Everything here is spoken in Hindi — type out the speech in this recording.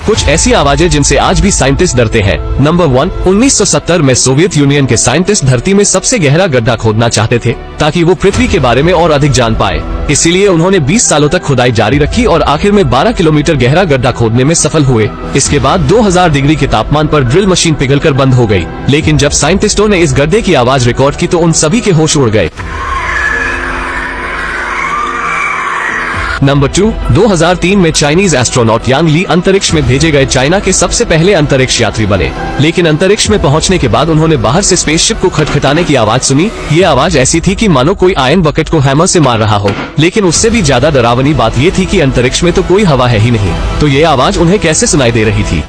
कुछ ऐसी आवाजें जिनसे आज भी साइंटिस्ट डरते हैं। नंबर 1, 1970 में सोवियत यूनियन के साइंटिस्ट धरती में सबसे गहरा गड्ढा खोदना चाहते थे ताकि वो पृथ्वी के बारे में और अधिक जान पाए। इसीलिए उन्होंने 20 सालों तक खुदाई जारी रखी और आखिर में 12 किलोमीटर गहरा गड्ढा खोदने में सफल हुए। इसके बाद 2000 डिग्री के तापमान पर ड्रिल मशीन पिघलकर बंद हो गई। लेकिन जब साइंटिस्टों ने इस गड्ढे की आवाज रिकॉर्ड की तो उन सभी के होश उड़ गए। नंबर 2, 2003 में चाइनीज एस्ट्रोनॉट यांग ली अंतरिक्ष में भेजे गए चाइना के सबसे पहले अंतरिक्ष यात्री बने। लेकिन अंतरिक्ष में पहुंचने के बाद उन्होंने बाहर से स्पेसशिप को खटखटाने की आवाज सुनी। ये आवाज ऐसी थी कि मानो कोई आयरन बकेट को हैमर से मार रहा हो। लेकिन उससे भी ज्यादा डरावनी बात ये थी कि अंतरिक्ष में तो कोई हवा है ही नहीं, तो ये आवाज उन्हें कैसे सुनाई दे रही थी।